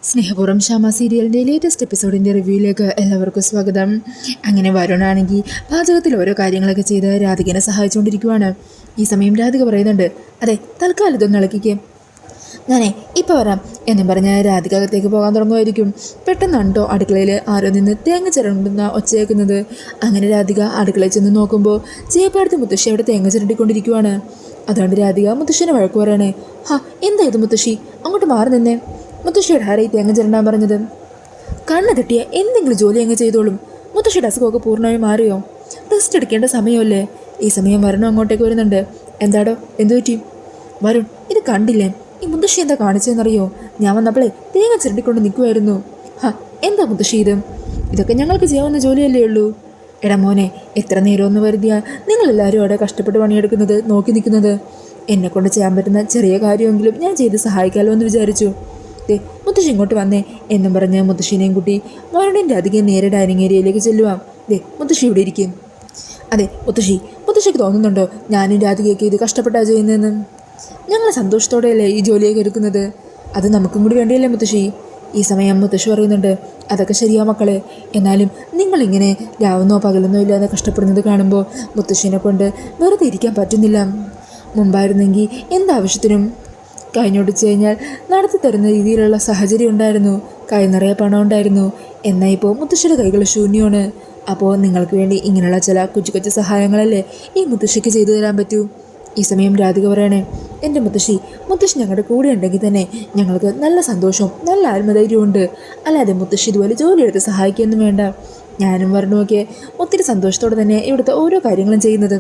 സ്നേഹപൂർവ്വം ശ്യാമ സീരിയലിൻ്റെ ലേറ്റസ്റ്റ് എപ്പിസോഡിൻ്റെ റിവ്യൂയിലേക്ക് എല്ലാവർക്കും സ്വാഗതം. അങ്ങനെ വരുണാണെങ്കിൽ പാചകത്തിൽ ഓരോ കാര്യങ്ങളൊക്കെ ചെയ്ത് രാധികനെ സഹായിച്ചുകൊണ്ടിരിക്കുവാണ്. ഈ സമയം രാധിക പറയുന്നുണ്ട്, അതെ തൽക്കാലം ഇതൊന്ന് ഇളക്കിക്ക്, ഞാനേ ഇപ്പോൾ വരാം എന്നും പറഞ്ഞ് രാധിക അകത്തേക്ക് പോകാൻ തുടങ്ങുമായിരിക്കും. പെട്ടെന്നുണ്ടോ അടുക്കളയിൽ ആരോ നിന്ന് തേങ്ങ ചിരണ്ടുന്ന ഒച്ചയേക്കുന്നത്. അങ്ങനെ രാധിക അടുക്കളയിൽ ചെന്ന് നോക്കുമ്പോൾ ജയപ്പാടത്ത് മുത്തശ്ശി അവിടെ തേങ്ങ ചിരണ്ടിക്കൊണ്ടിരിക്കുവാണ്. അതുകൊണ്ട് രാധിക മുത്തശ്ശിനെ വഴക്ക് പറയണേ, ഹാ എന്താ ഇത് മുത്തശ്ശി, അങ്ങോട്ട് മാറി നിന്നേ. മുത്തശ്ശിയുടെ ആരെയും തേങ്ങ ചിരണ്ടാൻ പറഞ്ഞത്? കണ്ണ് തെറ്റിയ എന്തെങ്കിലും ജോലി അങ്ങ് ചെയ്തോളും. മുത്തശ്ശിയുടെ അസുഖമൊക്കെ പൂർണ്ണമായും മാറിയോ? റെസ്റ്റ് എടുക്കേണ്ട സമയമല്ലേ? ഈ സമയം വരുണും അങ്ങോട്ടേക്ക് വരുന്നുണ്ട്. എന്താടോ, എന്തു പറ്റി? വരുൺ, ഇത് കണ്ടില്ലേ, ഈ മുത്തശ്ശി എന്താ കാണിച്ചതെന്നറിയോ? ഞാൻ വന്നപ്പോഴേ തേങ്ങ ചിരണ്ടിക്കൊണ്ട് നിൽക്കുമായിരുന്നു. ഹാ എന്താ മുത്തശ്ശി ഇത്? ഇതൊക്കെ ഞങ്ങൾക്ക് ചെയ്യാവുന്ന ജോലിയല്ലേ ഉള്ളൂ. എടാ മോനെ, എത്ര നേരമൊന്ന് വരുതിയാ നിങ്ങളെല്ലാവരും അവിടെ കഷ്ടപ്പെട്ട് പണിയെടുക്കുന്നത് നോക്കി നിൽക്കുന്നത്? എന്നെക്കൊണ്ട് ചെയ്യാൻ പറ്റുന്ന ചെറിയ കാര്യമെങ്കിലും ഞാൻ ചെയ്ത് സഹായിക്കാമല്ലോ എന്ന് വിചാരിച്ചു. മുത്തശ്ശി ഇങ്ങോട്ട് വന്നേ എന്നും പറഞ്ഞ് മുത്തശ്ശിനെയും കുട്ടി വരുണിൻ്റെ അധികം നേരെ ഡൈനിങ് ഏരിയയിലേക്ക് ചെല്ലുവാം. മുത്തശ്ശി ഇവിടെ ഇരിക്കും. അതെ മുത്തശ്ശിക്ക് തോന്നുന്നുണ്ടോ ഞാനും രാധികയൊക്കെ ഇത് കഷ്ടപ്പെട്ടാ ചെയ്യുന്നതെന്ന്? ഞങ്ങൾ സന്തോഷത്തോടെയല്ലേ ഈ ജോലിയൊക്കെ എടുക്കുന്നത്, അത് നമുക്കും കൂടി വേണ്ടിയല്ലേ മുത്തശ്ശി? ഈ സമയം മുത്തശ്ശി പറയുന്നുണ്ട്, അതൊക്കെ ശരിയാ മക്കളെ, എന്നാലും നിങ്ങളിങ്ങനെ രാവെന്നോ പകലെന്നോ ഇല്ലാതെ കഷ്ടപ്പെടുന്നത് കാണുമ്പോൾ മുത്തശ്ശിനെ കൊണ്ട് വെറുതെ ഇരിക്കാൻ പറ്റുന്നില്ല. മുമ്പായിരുന്നെങ്കിൽ എന്താവശ്യത്തിനും കഴിഞ്ഞൊടിച്ചു കഴിഞ്ഞാൽ നടത്തി തരുന്ന രീതിയിലുള്ള സാഹചര്യം ഉണ്ടായിരുന്നു, കൈ നിറയെ പണം ഉണ്ടായിരുന്നു. എന്നാൽ ഇപ്പോൾ മുത്തശ്ശിയുടെ കൈകൾ ശൂന്യമാണ്. അപ്പോൾ നിങ്ങൾക്ക് വേണ്ടി ഇങ്ങനെയുള്ള ചില കൊച്ചു കൊച്ചു സഹായങ്ങളല്ലേ ഈ മുത്തശ്ശിക്ക് ചെയ്തു തരാൻ പറ്റൂ. ഈ സമയം രാധിക പറയണേ, എൻ്റെ മുത്തശ്ശി ഞങ്ങളുടെ കൂടെ ഉണ്ടെങ്കിൽ തന്നെ ഞങ്ങൾക്ക് നല്ല സന്തോഷവും നല്ല ആത്മധൈര്യവും ഉണ്ട്. അല്ലാതെ മുത്തശ്ശി ഇതുപോലെ ജോലിയെടുത്ത് സഹായിക്കുകയൊന്നും വേണ്ട. ഞാനും വരണമൊക്കെ ഒത്തിരി സന്തോഷത്തോടെ തന്നെ ഇവിടുത്തെ ഓരോ കാര്യങ്ങളും ചെയ്യുന്നത്.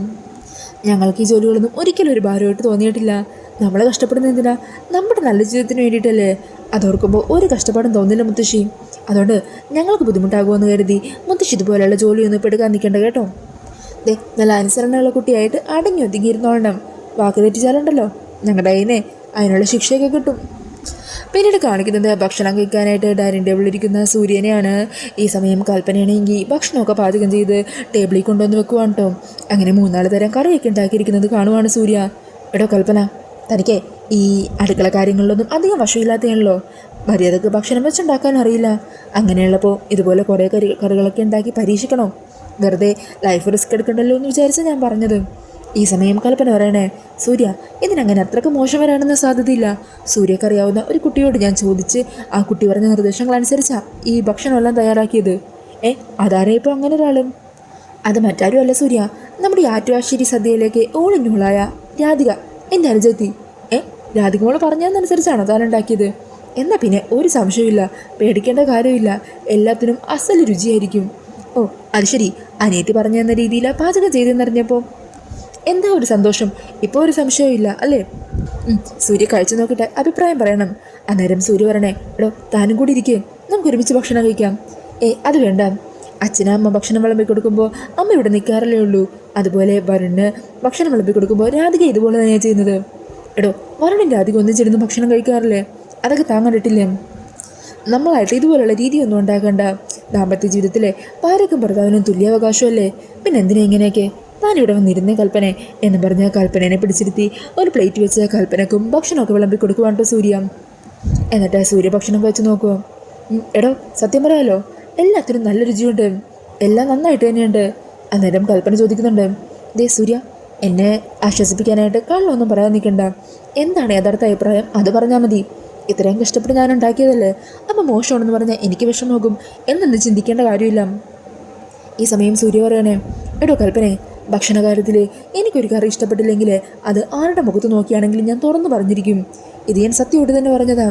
ഞങ്ങൾക്ക് ഈ ജോലികളൊന്നും ഒരിക്കലും ഒരു ഭാരമായിട്ട് തോന്നിയിട്ടില്ല. നമ്മൾ കഷ്ടപ്പെടുന്നത് എന്തിനാ? നമ്മുടെ നല്ല ജീവിതത്തിന് വേണ്ടിയിട്ടല്ലേ. അതോർക്കുമ്പോൾ ഒരു കഷ്ടപ്പാടും തോന്നില്ല മുത്തശ്ശി. അതുകൊണ്ട് ഞങ്ങൾക്ക് ബുദ്ധിമുട്ടാകുമെന്ന് കരുതി മുത്തശ്ശി ഇതുപോലെയുള്ള ജോലിയൊന്നും ഇപ്പോൾ എടുക്കാൻ നിൽക്കേണ്ട കേട്ടോ. നല്ല അനുസരണമുള്ള കുട്ടിയായിട്ട് അടങ്ങി ഒതുങ്ങിയിരുന്നോളണം. വാക്ക് തെറ്റിച്ചാലുണ്ടല്ലോ ഞങ്ങളുടെ കയ്യിനെ അതിനുള്ള ശിക്ഷയൊക്കെ കിട്ടും. പിന്നീട് കാണിക്കുന്നത് ഭക്ഷണം കഴിക്കാനായിട്ട് ഡൈനിങ് ടേബിളിൽ ഇരിക്കുന്ന സൂര്യനെയാണ്. ഈ സമയം കൽപ്പനയാണെങ്കിൽ ഭക്ഷണമൊക്കെ പാചകം ചെയ്ത് ടേബിളിൽ കൊണ്ടുവന്ന് വെക്കുവാണ് കേട്ടോ. അങ്ങനെ 3-4 തരം കറിയൊക്കെ ഉണ്ടാക്കിയിരിക്കുന്നത് കാണുവാണ് സൂര്യ. എടോ കൽപ്പന, തനിക്ക് ഈ അടുക്കള കാര്യങ്ങളിലൊന്നും അധികം വശമില്ലാത്തതാണല്ലോ. മര്യാദക്ക് ഭക്ഷണം വെച്ചുണ്ടാക്കാൻ അറിയില്ല. അങ്ങനെയുള്ളപ്പോൾ ഇതുപോലെ കുറേ കറികളൊക്കെ ഉണ്ടാക്കി പരീക്ഷിക്കണോ? വെറുതെ ലൈഫ് റിസ്ക് എടുക്കണ്ടല്ലോ എന്ന് വിചാരിച്ചാൽ ഞാൻ പറഞ്ഞത്. ഈ സമയം കൽപ്പന പറയണേ, സൂര്യ ഇതിനങ്ങനെ അത്രയ്ക്ക് മോശം വരാനൊന്നും സാധ്യതയില്ല. സൂര്യക്കറിയാവുന്ന ഒരു കുട്ടിയോട് ഞാൻ ചോദിച്ച് ആ കുട്ടി പറഞ്ഞ നിർദ്ദേശങ്ങളനുസരിച്ചാണ് ഈ ഭക്ഷണമെല്ലാം തയ്യാറാക്കിയത്. അതാരേ ഇപ്പോൾ അങ്ങനെ ഒരാളും? അത് മറ്റാരും അല്ല സൂര്യ, നമ്മുടെ ഈ ആറ്റുവാശ്ശേരി സദ്യയിലേക്ക് ഓളിഞ്ഞോളായ രാധിക, എൻ്റെ അനുജത്തി. രാധിക മോള് പറഞ്ഞതനുസരിച്ചാണോ താനുണ്ടാക്കിയത്? എന്നാൽ പിന്നെ ഒരു സംശയമില്ല, പേടിക്കേണ്ട കാര്യമില്ല, എല്ലാത്തിനും അസല് രുചിയായിരിക്കും. ഓ അത് ശരി, അനിയത്തി പറഞ്ഞു തന്ന രീതിയിൽ പാചകം ചെയ്തെന്നറിഞ്ഞപ്പോൾ എന്താ ഒരു സന്തോഷം. ഇപ്പോൾ ഒരു സംശയമില്ല അല്ലേ? സൂര്യ കഴിച്ചു നോക്കിയിട്ട് അഭിപ്രായം പറയണം. അന്നേരം സൂര്യ പറയണേ, എടോ താനും കൂടി ഇരിക്കേ, നമുക്ക് ഒരുമിച്ച് ഭക്ഷണം കഴിക്കാം. അത് വേണ്ട, അച്ഛനും അമ്മ ഭക്ഷണം വിളമ്പി കൊടുക്കുമ്പോൾ അമ്മ ഇവിടെ നിൽക്കാറല്ലേ ഉള്ളൂ. അതുപോലെ വരുണിന് ഭക്ഷണം വിളമ്പി കൊടുക്കുമ്പോൾ രാധിക ഇതുപോലെ തന്നെയാണ് ചെയ്യുന്നത്. എടോ വരുണിൻ്റെ രാധിക ഒന്നിച്ചിരുന്ന് ഭക്ഷണം കഴിക്കാറില്ലേ? അതൊക്കെ താൻ കണ്ടിട്ടില്ലേ? നമ്മളായിട്ട് ഇതുപോലുള്ള രീതിയൊന്നും ഉണ്ടാക്കണ്ട. ദാമ്പത്യ ജീവിതത്തിലെ ഭാര്യക്കും ഭർത്താവിനും തുല്യാവകാശമല്ലേ, പിന്നെ എന്തിനാ ഇങ്ങനെയൊക്കെ? താനിവിടെ വന്നിരുന്നേ കൽപ്പനെ എന്ന് പറഞ്ഞ് കൽപ്പനയെ പിടിച്ചിരുത്തി ഒരു പ്ലേറ്റ് വെച്ച് കൽപ്പനക്കും ഭക്ഷണമൊക്കെ വിളമ്പി കൊടുക്കുവാണ്ടോ സൂര്യ. എന്നിട്ട് സൂര്യ ഭക്ഷണം കഴിച്ച് നോക്കുമോ. എടോ സത്യം പറയാലോ, എല്ലാത്തിനും നല്ല രുചിയുണ്ട്, എല്ലാം നന്നായിട്ട് തന്നെയുണ്ട്. അന്നേരം കൽപ്പന ചോദിക്കുന്നുണ്ട്, സൂര്യ എന്നെ ആശ്വസിപ്പിക്കാനായിട്ട് കള്ളൊന്നും പറയാൻ നിൽക്കണ്ട. എന്താണ് യഥാർത്ഥ അഭിപ്രായം അത് പറഞ്ഞാൽ മതി. ഇത്രയും കഷ്ടപ്പെട്ട് ഞാൻ ഉണ്ടാക്കിയതല്ലേ, അപ്പം മോശമാണെന്ന് പറഞ്ഞാൽ എനിക്ക് വിഷമമാകും എന്നൊന്നും ചിന്തിക്കേണ്ട കാര്യമില്ല. ഈ സമയം സൂര്യ പറയണേ, എടോ കൽപ്പനെ, ഭക്ഷണ കാര്യത്തിൽ എനിക്കൊരു കറി ഇഷ്ടപ്പെട്ടില്ലെങ്കിൽ അത് ആരുടെ മുഖത്ത് നോക്കിയാണെങ്കിലും ഞാൻ തുറന്നു പറഞ്ഞിരിക്കും. ഇത് ഞാൻ സത്യമായിട്ട് തന്നെ പറഞ്ഞതാ.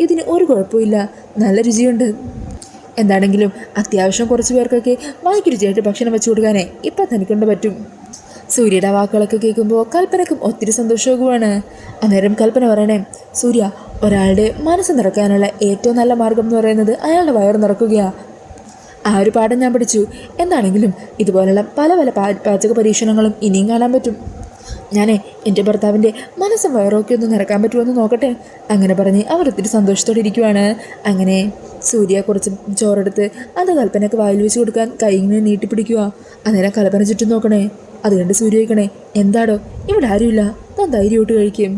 ഇതിന് ഒരു കുഴപ്പമില്ല, നല്ല രുചിയുണ്ട്. എന്താണെങ്കിലും അത്യാവശ്യം കുറച്ച് പേർക്കൊക്കെ വായിക്ക് രുചിയായിട്ട് ഭക്ഷണം വെച്ച് കൊടുക്കാനേ ഇപ്പം തനിക്കൊണ്ട് പറ്റും. സൂര്യയുടെ വാക്കുകളൊക്കെ കേൾക്കുമ്പോൾ കൽപ്പനക്കും ഒത്തിരി സന്തോഷമാകുവാണ്. അന്നേരം കൽപ്പന പറയണേ, സൂര്യ ഒരാളുടെ മനസ്സ് നിറയ്ക്കാനുള്ള ഏറ്റവും നല്ല മാർഗം എന്ന് പറയുന്നത് അയാളുടെ വയറ് നിറക്കുകയാണ്. ആ ഒരു പാഠം ഞാൻ പഠിച്ചു. എന്താണെങ്കിലും ഇതുപോലുള്ള പല പല പാചക പരീക്ഷണങ്ങളും ഇനിയും കാണാൻ പറ്റും. ഞാനേ എൻ്റെ ഭർത്താവിൻ്റെ മനസ്സും വയറൊക്കെ ഒന്ന് നിറക്കാൻ പറ്റുമെന്ന് നോക്കട്ടെ. അങ്ങനെ പറഞ്ഞ് അവർ ഒത്തിരി സന്തോഷത്തോടെ ഇരിക്കുവാണ്. അങ്ങനെ സൂര്യ കുറച്ച് ചോറെടുത്ത് അത് കൽപ്പനയ്ക്ക് വായിൽ വെച്ച് കൊടുക്കാൻ കൈ ഇങ്ങനെ നീട്ടിപ്പിടിക്കുക. അന്നേരം കൽപ്പന ചുറ്റും നോക്കണേ. അത് കണ്ട് സൂര്യ ചോദിക്കണേ, എന്താടോ ഇവിടെ ആരുമില്ല, താൻ ധൈര്യമായിട്ട് കഴിക്കും.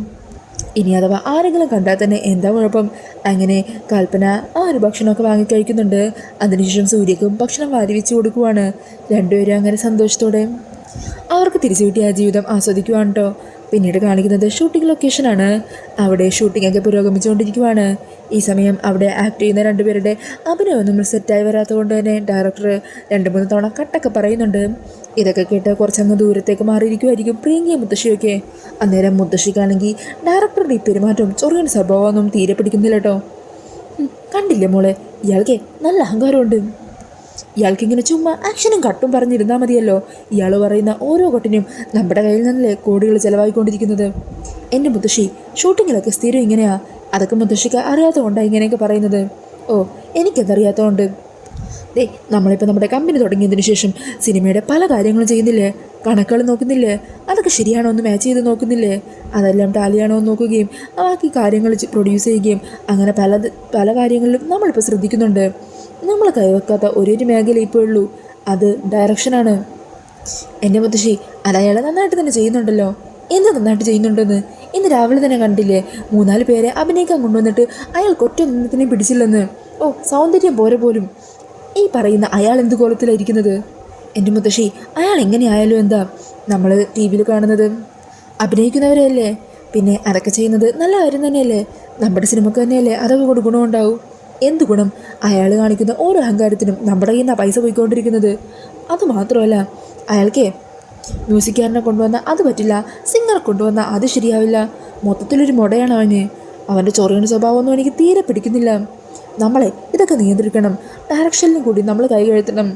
ഇനി അഥവാ ആരെങ്കിലും കണ്ടാൽ തന്നെ എന്താ കുഴപ്പം? അങ്ങനെ കൽപ്പന ആ ഒരു ഭക്ഷണമൊക്കെ വാങ്ങിക്കഴിക്കുന്നുണ്ട്. അതിനുശേഷം സൂര്യക്കും ഭക്ഷണം വാരി വെച്ച് കൊടുക്കുവാണ്. രണ്ടുപേരും അങ്ങനെ സന്തോഷത്തോടെ അവർക്ക് തിരിച്ചു കിട്ടിയ ആ ജീവിതം ആസ്വദിക്കുവാണ് കേട്ടോ. പിന്നീട് കാണിക്കുന്നത് ഷൂട്ടിംഗ് ലൊക്കേഷനാണ്. അവിടെ ഷൂട്ടിംഗ് ഒക്കെ പുരോഗമിച്ചുകൊണ്ടിരിക്കുവാണ്. ഈ സമയം അവിടെ ആക്ട് ചെയ്യുന്ന രണ്ടുപേരുടെ അഭിനയമൊന്നും സെറ്റായി വരാത്തതുകൊണ്ട് തന്നെ ഡയറക്ടർ 2-3 തവണ കട്ടൊക്കെ പറയുന്നുണ്ട്. ഇതൊക്കെ കേട്ട് കുറച്ചങ്ങ് ദൂരത്തേക്ക് മാറിയിരിക്കുമായിരിക്കും പ്രിയങ്കയും മുത്തശ്ശിയൊക്കെ. അന്നേരം മുത്തശ്ശിക്കാണെങ്കിൽ ഡയറക്ടറുടെ ഈ പെരുമാറ്റം ചൊറിയൻ സ്വഭാവമൊന്നും തീരെ പിടിക്കുന്നില്ല കേട്ടോ. കണ്ടില്ലേ മോളെ, ഇയാൾക്ക് നല്ല അഹങ്കാരമുണ്ട്. ഇയാൾക്കിങ്ങനെ ചുമ്മാ ആക്ഷനും കട്ടും പറഞ്ഞിരുന്നാൽ മതിയല്ലോ. ഇയാൾ പറയുന്ന ഓരോ കൊട്ടിനും നമ്മുടെ കയ്യിൽ നിന്നല്ലേ കോടികൾ ചിലവായിക്കൊണ്ടിരിക്കുന്നത്. എൻ്റെ മുത്തശ്ശി ഷൂട്ടിങ്ങിലൊക്കെ സ്ഥിരം ഇങ്ങനെയാ. അതൊക്കെ മുത്തശ്ശിക്ക് അറിയാത്തതുകൊണ്ടാണ് ഇങ്ങനെയൊക്കെ പറയുന്നത്. ഓ, എനിക്കതറിയാത്തതുകൊണ്ട്. നമ്മളിപ്പോൾ നമ്മുടെ കമ്പനി തുടങ്ങിയതിന് ശേഷം സിനിമയുടെ പല കാര്യങ്ങളും ചെയ്യുന്നില്ലേ? കണക്കുകൾ നോക്കുന്നില്ലേ? അതൊക്കെ ശരിയാണോ എന്ന് മാച്ച് ചെയ്ത് നോക്കുന്നില്ലേ? അതെല്ലാം ടാലിയാണോ എന്ന് നോക്കുകയും ബാക്കി കാര്യങ്ങൾ പ്രൊഡ്യൂസ് ചെയ്യുകയും അങ്ങനെ പല കാര്യങ്ങളിലും നമ്മളിപ്പോൾ ശ്രദ്ധിക്കുന്നുണ്ട്. നമ്മൾ കൈവെക്കാത്ത ഒരു മേഖല ഇപ്പോൾ ഉള്ളൂ, അത് ഡയറക്ഷനാണ്. എൻ്റെ മുത്തശ്ശി അത് അയാൾ നന്നായിട്ട് തന്നെ ചെയ്യുന്നുണ്ടല്ലോ. എന്ത് നന്നായിട്ട് ചെയ്യുന്നുണ്ടെന്ന് ഇന്ന് രാവിലെ തന്നെ കണ്ടില്ലേ? 3-4 പേരെ അഭിനയിക്കാൻ കൊണ്ടുവന്നിട്ട് അയാൾക്ക് ഒറ്റ നിന്നത്തിനെയും പിടിച്ചില്ലെന്ന്. ഓ, സൗന്ദര്യം പോരെ പോലും. ഈ പറയുന്ന അയാൾ എന്ത് കോലത്തിലായിരിക്കുന്നത്? എൻ്റെ മുത്തശ്ശി അയാൾ എങ്ങനെയായാലും എന്താ, നമ്മൾ ടി വിയിൽ കാണുന്നത് അഭിനയിക്കുന്നവരല്ലേ? പിന്നെ അതൊക്കെ ചെയ്യുന്നത് നല്ല കാര്യം തന്നെയല്ലേ? നമ്മുടെ സിനിമക്ക് തന്നെയല്ലേ അതൊക്കെ കൊണ്ട് ഗുണമുണ്ടാവും. എന്ത് ഗുണം? അയാൾ കാണിക്കുന്ന ഓരോ അഹങ്കാരത്തിനും നമ്മുടെ കയ്യിൽ നിന്നാണ് പൈസ പോയിക്കൊണ്ടിരിക്കുന്നത്. അതുമാത്രമല്ല, അയാൾക്കേ മ്യൂസിക്കാരനെ കൊണ്ടുവന്നാൽ അത് പറ്റില്ല, സിംഗറെ കൊണ്ടുവന്നാൽ അത് ശരിയാവില്ല. മൊത്തത്തിലൊരു മുടയാണ് അവന്. അവൻ്റെ ചൊറിയണ സ്വഭാവമൊന്നും എനിക്ക് തീരെ പിടിക്കുന്നില്ല. നമ്മളെ ഇതൊക്കെ നിയന്ത്രിക്കണം. ഡയറക്ഷനിലും കൂടി നമ്മൾ കൈ കഴുത്തണം.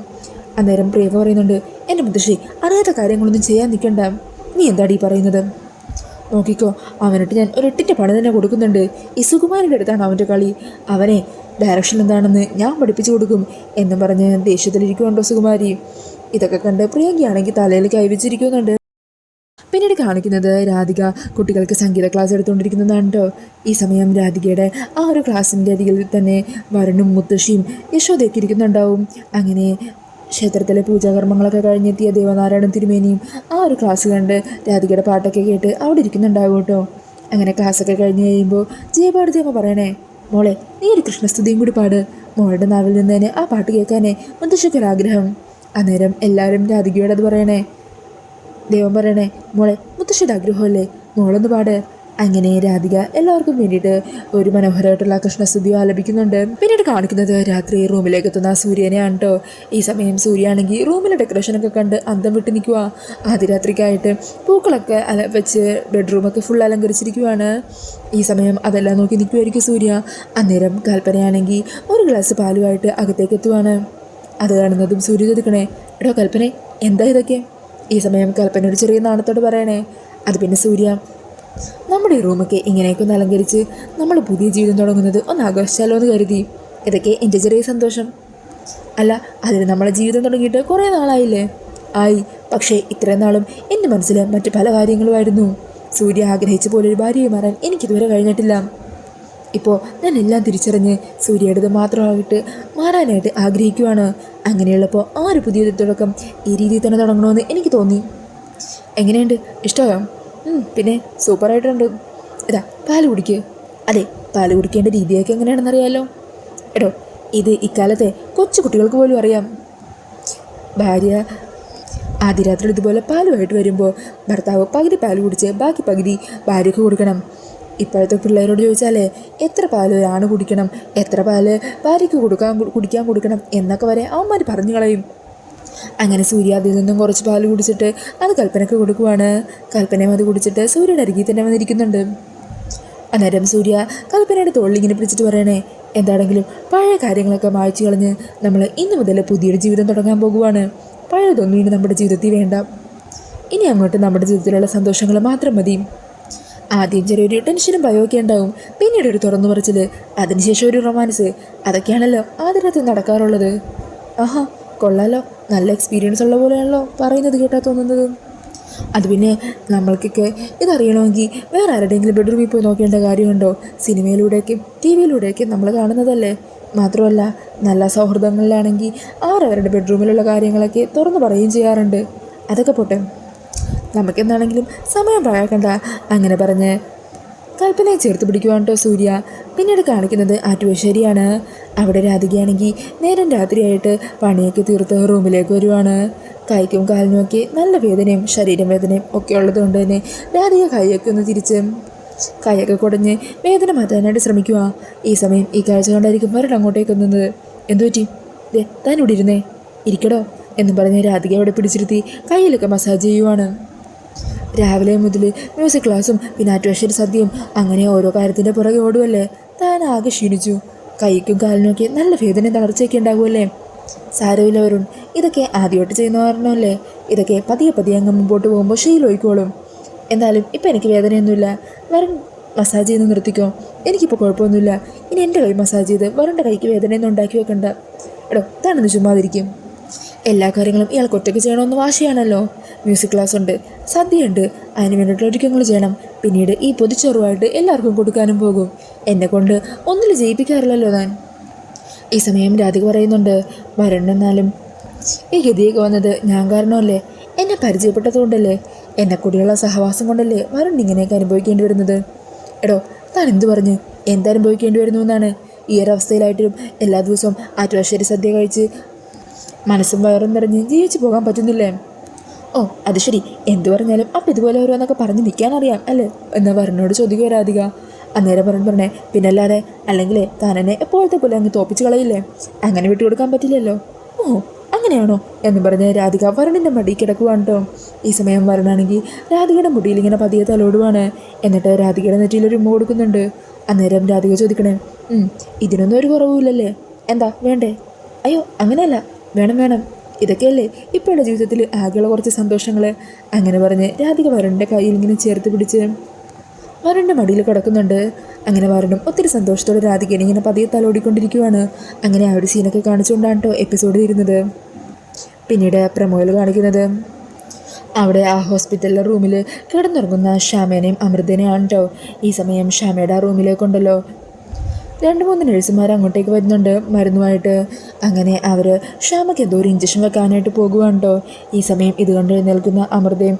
അന്നേരം പ്രിയങ്ക പറയുന്നുണ്ട്, എൻ്റെ മുത്തശ്ശി അറിയാത്ത കാര്യങ്ങളൊന്നും ചെയ്യാൻ നിൽക്കണ്ട. നീ എന്താടി പറയുന്നത്? നോക്കിക്കോ, അവനിട്ട് ഞാൻ ഒരു 8 പണി തന്നെ കൊടുക്കുന്നുണ്ട്. ഈ സുകുമാരൻ്റെ അടുത്താണ് അവൻ്റെ കളി. അവനെ ഡയറക്ഷൻ എന്താണെന്ന് ഞാൻ പഠിപ്പിച്ചു കൊടുക്കും എന്നും പറഞ്ഞ് ദേഷ്യത്തിലിരിക്കുന്നുണ്ടോ സുകുമാരി. ഇതൊക്കെ കണ്ട് പ്രിയങ്കയാണെങ്കിൽ തലയിൽ കൈവച്ചിരിക്കുന്നുണ്ട്. പിന്നീട് കാണിക്കുന്നത് രാധിക കുട്ടികൾക്ക് സംഗീത ക്ലാസ് എടുത്തുകൊണ്ടിരിക്കുന്നതാണ് കേട്ടോ. ഈ സമയം രാധികയുടെ ആ ഒരു ക്ലാസ്സിൻ്റെ അരികിൽ തന്നെ വരുണും മുത്തശ്ശിയും യശോദയൊക്കെ ഇരിക്കുന്നുണ്ടാവും. അങ്ങനെ ക്ഷേത്രത്തിലെ പൂജാകർമ്മങ്ങളൊക്കെ കഴിഞ്ഞെത്തിയ ദേവനാരായണൻ തിരുമേനിയും ആ ഒരു ക്ലാസ് കണ്ട് രാധികയുടെ പാട്ടൊക്കെ കേട്ട് അവിടെ ഇരിക്കുന്നുണ്ടാവും കേട്ടോ. അങ്ങനെ ക്ലാസ്സൊക്കെ കഴിഞ്ഞ് കഴിയുമ്പോൾ ജയഭാരതി അമ്മ പറയണേ, മോളെ നീ ഒരു കൃഷ്ണസ്തുതിയും കൂടി പാട്. മോളുടെ നാവിൽ നിന്ന് തന്നെ ആ പാട്ട് കേൾക്കാനേ മുത്തശ്ശിക്കൊരാഗ്രഹം. അന്നേരം എല്ലാവരും രാധികയോട് അത് പറയണേ. ദൈവം പറയണേ, മോളെ മുത്തശ്ശിയുടെ ആഗ്രഹമല്ലേ, മോളൊന്ന് പാട്. അങ്ങനെ രാധിക എല്ലാവർക്കും വേണ്ടിയിട്ട് ഒരു മനോഹരമായിട്ടുള്ള കൃഷ്ണസ്തുതി ആലപിക്കുന്നുണ്ട്. പിന്നീട് കാണിക്കുന്നത് രാത്രി റൂമിലേക്ക് എത്തുന്ന സൂര്യനെയാണ് കേട്ടോ. ഈ സമയം സൂര്യയാണെങ്കിൽ റൂമിലെ ഡെക്കറേഷനൊക്കെ കണ്ട് അന്തം വിട്ട് നിൽക്കുക. ആദ്യരാത്രിക്കായിട്ട് പൂക്കളൊക്കെ വെച്ച് ബെഡ്റൂമൊക്കെ ഫുൾ അലങ്കരിച്ചിരിക്കുവാണ്. ഈ സമയം അതെല്ലാം നോക്കി നിൽക്കുമായിരിക്കും സൂര്യ. അന്നേരം കൽപ്പനയാണെങ്കിൽ ഒരു ഗ്ലാസ് പാലുമായിട്ട് അകത്തേക്ക് എത്തുവാണ്. അത് കാണുന്നതും സൂര്യ ചോദിക്കണേ, എടോ കൽപ്പന, എന്താ ഇതൊക്കെ? ഈ സമയം കൽപ്പന ഒരു ചെറിയ നാണത്തോട് പറയണേ, അത് പിന്നെ സൂര്യ, നമ്മുടെ ഈ റൂമൊക്കെ ഇങ്ങനെയൊക്കെ ഒന്ന് അലങ്കരിച്ച് നമ്മൾ പുതിയ ജീവിതം തുടങ്ങുന്നത് ഒന്ന് ആഘോഷിച്ചാലോ എന്ന് കരുതി. ഇതൊക്കെ എൻ്റെ ചെറിയ സന്തോഷം. അല്ല, അതിന് നമ്മളെ ജീവിതം തുടങ്ങിയിട്ട് കുറേ നാളായില്ലേ? ആയി. പക്ഷേ ഇത്രയും നാളും എൻ്റെ മനസ്സിൽ മറ്റു പല കാര്യങ്ങളുമായിരുന്നു. സൂര്യ ആഗ്രഹിച്ച പോലൊരു ഭാര്യയെ മാറാൻ എനിക്കിതുവരെ കഴിഞ്ഞിട്ടില്ല. ഇപ്പോൾ ഞാൻ എല്ലാം തിരിച്ചറിഞ്ഞ് സൂര്യയുടേത് മാത്രമായിട്ട് മാറാനായിട്ട് ആഗ്രഹിക്കുവാണ്. അങ്ങനെയുള്ളപ്പോൾ ആ ഒരു പുതിയൊരു തുടക്കം ഈ രീതിയിൽ തന്നെ തുടങ്ങണമെന്ന് എനിക്ക് തോന്നി. എങ്ങനെയുണ്ട്? ഇഷ്ടമായോ? പിന്നെ സൂപ്പറായിട്ടുണ്ട്. ഇതാ പാല് കുടിക്കുക. അതെ, പാല് കുടിക്കേണ്ട രീതിയൊക്കെ എങ്ങനെയാണെന്നറിയാമല്ലോ. എടോ, ഇത് ഇക്കാലത്തെ കൊച്ചു കുട്ടികൾക്ക് പോലും അറിയാം. ഭാര്യ ആദ്യ രാത്രി ഇതുപോലെ പാലുമായിട്ട് വരുമ്പോൾ ഭർത്താവ് പകുതി പാല് കുടിച്ച് ബാക്കി പകുതി ഭാര്യയ്ക്ക് കൊടുക്കണം. ഇപ്പോഴത്തെ പിള്ളേരോട് ചോദിച്ചാലേ എത്ര പാല് ഒരാണ് കുടിക്കണം, എത്ര പാല് ഭാര്യയ്ക്ക് കുടിക്കാൻ കൊടുക്കണം എന്നൊക്കെ വരെ അവന്മാർ പറഞ്ഞു കളയും. അങ്ങനെ സൂര്യ അതിൽ നിന്നും കുറച്ച് പാല് കുടിച്ചിട്ട് അത് കൽപ്പനയ്ക്ക് കൊടുക്കുവാണ്. കൽപ്പനയും അത് കുടിച്ചിട്ട് സൂര്യയുടെ അരികിൽ തന്നെ വന്നിരിക്കുന്നുണ്ട്. അന്നേരം സൂര്യ കൽപ്പനയുടെ തോളിലിങ്ങനെ പിടിച്ചിട്ട് പറയണേ, എന്താണെങ്കിലും പഴയ കാര്യങ്ങളൊക്കെ മായ്ച്ചു കളഞ്ഞ് നമ്മൾ ഇന്ന് മുതൽ പുതിയൊരു ജീവിതം തുടങ്ങാൻ പോകുവാണ്. പഴയതൊന്നും ഇനി നമ്മുടെ ജീവിതത്തിൽ വേണ്ട. ഇനി അങ്ങോട്ട് നമ്മുടെ ജീവിതത്തിലുള്ള സന്തോഷങ്ങൾ മാത്രം മതി. ആദ്യം ചെറിയൊരു ടെൻഷനും ഭയമൊക്കെ ഉണ്ടാവും, പിന്നീട് ഒരു തുറന്നു പറച്ചിൽ, അതിനുശേഷം ഒരു റൊമാൻസ്. അതൊക്കെയാണല്ലോ ആദ്യരാത്രി നടക്കാറുള്ളത്. ആഹാ, കൊള്ളാലോ, നല്ല എക്സ്പീരിയൻസ് ഉള്ള പോലെയാണല്ലോ പറയുന്നത് കേട്ടാൽ തോന്നുന്നത്. അത് പിന്നെ നമ്മൾക്കൊക്കെ ഇതറിയണമെങ്കിൽ വേറെ ആരുടെയെങ്കിലും ബെഡ്റൂമിൽ പോയി നോക്കേണ്ട കാര്യമുണ്ടോ? സിനിമയിലൂടെയൊക്കെ ടി വിയിലൂടെയൊക്കെ നമ്മൾ കാണുന്നതല്ലേ. മാത്രമല്ല നല്ല സൗഹൃദങ്ങളിലാണെങ്കിൽ അവരവരുടെ ബെഡ്റൂമിലുള്ള കാര്യങ്ങളൊക്കെ തുറന്നു പറയുകയും ചെയ്യാറുണ്ട്. അതൊക്കെ പോട്ടെ, നമുക്കെന്താണെങ്കിലും സമയം പാഴാക്കണ്ട. അങ്ങനെ പറഞ്ഞ് കൽപ്പനയെ ചേർത്ത് പിടിക്കുവാൻ കേട്ടോ സൂര്യ. പിന്നീട് കാണിക്കുന്നത് ആറ്റുവശ്ശേരിയാണ്. അവിടെ രാധികയാണെങ്കിൽ നേരം രാത്രിയായിട്ട് പണിയൊക്കെ തീർത്ത് റൂമിലേക്ക് വരുവാണ്. കൈക്കും കാലിനുമൊക്കെ നല്ല വേദനയും ശരീരം വേദനയും ഒക്കെ ഉള്ളതുകൊണ്ട് തന്നെ രാധിക കൈയൊക്കെ ഒന്ന് തിരിച്ച് കൈയൊക്കെ കുടഞ്ഞ് വേദന മാറ്റാനായിട്ട് ശ്രമിക്കുക. ഈ സമയം ഈ കാഴ്ച കൊണ്ടായിരിക്കും വരട് അങ്ങോട്ടേക്ക് നിന്നത്. എന്തു പറ്റി? താൻ ഇവിടെ ഇരുന്നേ, ഇരിക്കടോ എന്നും പറഞ്ഞ് രാധിക അവിടെ പിടിച്ചിരുത്തി കയ്യിലൊക്കെ മസാജ് ചെയ്യുവാണ്. രാവിലെ മുതൽ മ്യൂസിക് ക്ലാസ്സും പിന്നെ ആറ്റുവശ്ശേരി സദ്യയും അങ്ങനെ ഓരോ കാര്യത്തിൻ്റെ പുറകെ ഓടുമല്ലേ. താൻ ആകെ ക്ഷീണിച്ചു. കൈക്കും കാലിനുമൊക്കെ നല്ല വേദനയും തളർച്ചയൊക്കെ ഉണ്ടാകുമല്ലേ. സാരമില്ല വരുൺ, ഇതൊക്കെ ആദ്യമായിട്ട് ചെയ്യുന്ന കാരണമല്ലേ. ഇതൊക്കെ പതിയെ പതിയെ അങ്ങ് മുമ്പോട്ട് പോകുമ്പോൾ ശീലമായിക്കോളും. എന്നാലും ഇപ്പം എനിക്ക് വേദനയൊന്നുമില്ല. വരുൺ മസാജ് ചെയ്ത് നിർത്തിക്കോ. എനിക്കിപ്പോൾ കുഴപ്പമൊന്നുമില്ല. ഇനി എൻ്റെ കൈ മസാജ് ചെയ്ത് വരുണിൻ്റെ കൈക്ക് വേദനയൊന്നും ഉണ്ടാക്കി വെക്കണ്ട. എടോ താനൊന്ന് ചുമ്മാതിരിക്കും. എല്ലാ കാര്യങ്ങളും ഇയാൾക്ക് ഒറ്റയ്ക്ക് ചെയ്യണമെന്ന് വാശിയാണല്ലോ. മ്യൂസിക് ക്ലാസ് ഉണ്ട്, സദ്യയുണ്ട്, അതിന് വേണ്ടിയിട്ടുള്ള ഒരുക്കങ്ങൾ ചെയ്യണം. പിന്നീട് ഈ പൊതിച്ചോറുമായിട്ട് എല്ലാവർക്കും കൊടുക്കാനും പോകും. എന്നെ കൊണ്ട് ഒന്നിൽ ജയിപ്പിക്കാറില്ലല്ലോ താൻ. ഈ സമയം രാധിക പറയുന്നുണ്ട്, വരണമെന്നാലും ഈ ഗതിയൊക്കെ വന്നത് ഞാൻ കാരണമല്ലേ. എന്നെ പരിചയപ്പെട്ടതുകൊണ്ടല്ലേ, എന്നെ കൂടിയുള്ള സഹവാസം കൊണ്ടല്ലേ വരുൺ ഇങ്ങനെയൊക്കെ അനുഭവിക്കേണ്ടി വരുന്നത്. എടോ താൻ എന്തു പറഞ്ഞ് എന്തനുഭവിക്കേണ്ടി വരുന്നു എന്നാണ്? ഈ ഒരവസ്ഥയിലായിട്ടും എല്ലാ ദിവസവും ആറ്റുവശ്ശേരി സദ്യ കഴിച്ച് മനസ്സും വയറും നിറഞ്ഞ് ജീവിച്ചു പോകാൻ പറ്റുന്നില്ലേ? ഓ അത് ശരി, എന്തു പറഞ്ഞാലും അപ്പം ഇതുപോലെ ഓരോന്നൊക്കെ പറഞ്ഞ് നിൽക്കാനറിയാം അല്ലേ എന്ന് വരുണോട് ചോദിക്കുക രാധിക. അന്നേരം പറഞ്ഞേ പിന്നല്ലാതെ, അല്ലെങ്കിലേ താൻ എന്നെ എപ്പോഴത്തെ പോലെ അങ്ങ് തോപ്പിച്ച് കളയില്ലേ. അങ്ങനെ വിട്ടുകൊടുക്കാൻ പറ്റില്ലല്ലോ. ഓ അങ്ങനെയാണോ എന്ന് പറഞ്ഞ് രാധിക വരുണിൻ്റെ മടി കിടക്കുവാണ് കേട്ടോ. ഈ സമയം വരുണാണെങ്കിൽ രാധികയുടെ മുടിയിൽ ഇങ്ങനെ പതിയെ തലോടുവാണ്. എന്നിട്ട് രാധികയുടെ നെറ്റിയിലൊരു ഉമ്മ കൊടുക്കുന്നുണ്ട്. അന്നേരം രാധിക ചോദിക്കണേ, ഇതിനൊന്നും ഒരു കുറവുമില്ലല്ലേ, എന്താ വേണ്ടേ? അയ്യോ അങ്ങനെയല്ല, വേണം വേണം, ഇതൊക്കെയല്ലേ ഇപ്പോഴുള്ള ജീവിതത്തിൽ ആകെയുള്ള കുറച്ച് സന്തോഷങ്ങൾ. അങ്ങനെ പറഞ്ഞ് രാധിക വരുണിൻ്റെ കയ്യിൽ ഇങ്ങനെ ചേർത്ത് പിടിച്ച് വരുണിൻ്റെ മടിയിൽ കിടക്കുന്നുണ്ട്. അങ്ങനെ വരുണും ഒത്തിരി സന്തോഷത്തോടെ രാധികനെ ഇങ്ങനെ പതിയെ തലോടിക്കൊണ്ടിരിക്കുവാണ്. അങ്ങനെ ആ ഒരു സീനൊക്കെ കാണിച്ചുകൊണ്ടാണ് കേട്ടോ എപ്പിസോഡ് തീരുന്നത്. പിന്നീട് പ്രമോയിൽ കാണിക്കുന്നത് അവിടെ ആ ഹോസ്പിറ്റലിലെ റൂമിൽ കിടന്നുറങ്ങുന്ന ശ്യാമേനെയും അമൃതനെയാണ് കേട്ടോ. ഈ സമയം ശ്യാമയുടെ ആ റൂമിലേക്കുണ്ടല്ലോ 2-3 നഴ്സുമാർ അങ്ങോട്ടേക്ക് വരുന്നുണ്ട് മരുന്നുമായിട്ട്. അങ്ങനെ അവർ ശ്യാമയ്ക്ക് എന്തോ ഒരു ഇഞ്ചക്ഷൻ വെക്കാനായിട്ട് പോകുവാണ് കേട്ടോ. ഈ സമയം ഇത് കണ്ട് എഴുന്നേൽക്കുന്ന അമൃതയും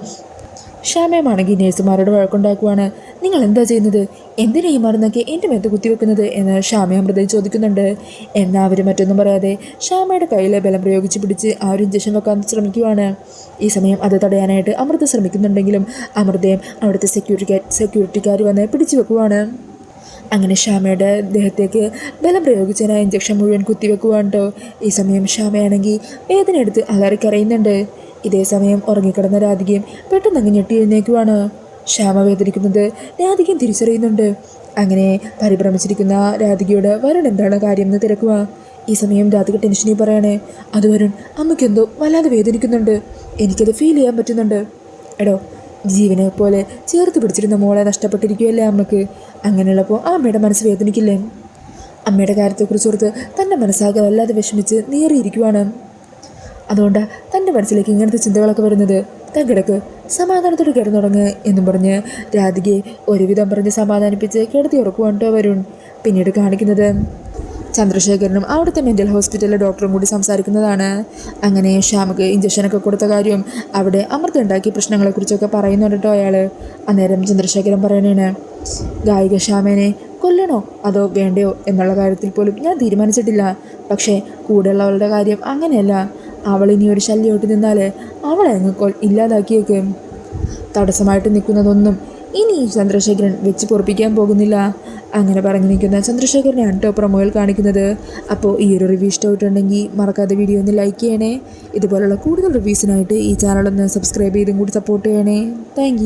ശ്യാമയുമാണെങ്കിൽ നേഴ്സുമാരോട് വഴക്കുണ്ടാക്കുവാണ്. നിങ്ങൾ എന്താ ചെയ്യുന്നത്? എന്തിനാ ഈ മരുന്നൊക്കെ എൻ്റെ മേത്ത് കുത്തിവെക്കുന്നത് എന്ന് ശ്യാമ അമൃതയും ചോദിക്കുന്നുണ്ട്. എന്നാൽ അവർ മറ്റൊന്നും പറയാതെ ശ്യാമയുടെ കയ്യിൽ ബലം പ്രയോഗിച്ച് പിടിച്ച് ആ ഒരു ഇഞ്ചക്ഷൻ വെക്കാൻ ശ്രമിക്കുവാണ്. ഈ സമയം അത് തടയാനായിട്ട് അമൃത ശ്രമിക്കുന്നുണ്ടെങ്കിലും അമൃതയും അവിടുത്തെ സെക്യൂരിറ്റിക്കാർ വന്ന് പിടിച്ചു വെക്കുവാണ്. അങ്ങനെ ശ്യാമയുടെ ദേഹത്തേക്ക് ബലം പ്രയോഗിച്ചതിന് ആ ഇഞ്ചക്ഷൻ മുഴുവൻ കുത്തിവെക്കുവാണ് കേട്ടോ. ഈ സമയം ശ്യാമയാണെങ്കിൽ വേദന എടുത്ത് അലറിക്കരയുന്നുണ്ട്. ഇതേ സമയം ഉറങ്ങിക്കിടന്ന രാധികയും പെട്ടെന്ന് അങ്ങ് ഞെട്ടി എഴുന്നേക്കുവാണ്. ശ്യാമ വേദനിക്കുന്നത് രാധികയും തിരിച്ചറിയുന്നുണ്ട്. അങ്ങനെ പരിഭ്രമിച്ചിരിക്കുന്ന രാധികയോട് വരുൺ എന്താണ് കാര്യം എന്ന് തിരക്കുക. ഈ സമയം രാധിക ടെൻഷനിൽ പറയണേ, അത് വരുൺ അമ്മയ്ക്കെന്തോ വല്ലാതെ വേദനിക്കുന്നുണ്ട്, എനിക്കത് ഫീൽ ചെയ്യാൻ പറ്റുന്നുണ്ട്. എടോ ജീവനെ പോലെ ചേർത്ത് പിടിച്ചിരുന്ന മോളെ നഷ്ടപ്പെട്ടിരിക്കുകയല്ലേ അമ്മക്ക്. അങ്ങനെയുള്ളപ്പോൾ ആ അമ്മയുടെ മനസ്സ് വേദനിക്കില്ലേ? അമ്മയുടെ കാര്യത്തെക്കുറിച്ച് ഓർത്ത് തൻ്റെ മനസ്സാകെ വല്ലാതെ വിഷമിച്ച് നീറിയിരിക്കുവാണ്. അതുകൊണ്ടാണ് തൻ്റെ മനസ്സിലേക്ക് ഇങ്ങനത്തെ ചിന്തകളൊക്കെ വരുന്നത്. താൻ കിടക്ക്, സമാധാനത്തോടെ കിടന്നുറങ്ങ് എന്നും പറഞ്ഞ് രാധികയെ ഒരുവിധം പറഞ്ഞ് സമാധാനിപ്പിച്ച് കിടത്തി ഉറക്കുവാണ് കേട്ടോ വരുൺ. പിന്നീട് കാണിക്കുന്നത് ചന്ദ്രശേഖരനും അവിടുത്തെ മെൻ്റൽ ഹോസ്പിറ്റലിലെ ഡോക്ടറും കൂടി സംസാരിക്കുന്നതാണ്. അങ്ങനെ ശ്യാമക്ക് ഇഞ്ചക്ഷനൊക്കെ കൊടുത്ത കാര്യവും അവിടെ അമൃത ഉണ്ടാക്കിയ പ്രശ്നങ്ങളെക്കുറിച്ചൊക്കെ പറയുന്നുണ്ട് കേട്ടോ അയാൾ. അന്നേരം ചന്ദ്രശേഖരൻ പറയണേണ്, ഗായിക ശ്യാമേനെ കൊല്ലണോ അതോ വേണ്ടയോ എന്നുള്ള കാര്യത്തിൽ പോലും ഞാൻ തീരുമാനിച്ചിട്ടില്ല. പക്ഷേ കൂടെയുള്ളവളുടെ കാര്യം അങ്ങനെയല്ല. അവളിനി ഒരു ശല്യമായിട്ട് നിന്നാൽ അവളെ അങ്ങ് ഇല്ലാതാക്കിയേക്കും. തടസ്സമായിട്ട് നിൽക്കുന്നതൊന്നും ഇനി ചന്ദ്രശേഖരൻ വെച്ച് പൊറപ്പിക്കാൻ പോകുന്നില്ല. അങ്ങനെ പറഞ്ഞു നിൽക്കുന്ന ചന്ദ്രശേഖരനെയാണ് കേട്ടോ പ്രൊമോയിൽ കാണിക്കുന്നത്. അപ്പോൾ ഈ ഒരു റിവ്യൂ ഇഷ്ടമായിട്ടുണ്ടെങ്കിൽ മറക്കാതെ വീഡിയോ ഒന്ന് ലൈക്ക് ചെയ്യണേ. ഇതുപോലുള്ള കൂടുതൽ റിവ്യൂസിനായിട്ട് ഈ ചാനലൊന്ന് സബ്സ്ക്രൈബ് ചെയ്തും കൂടി സപ്പോർട്ട് ചെയ്യണേ. താങ്ക്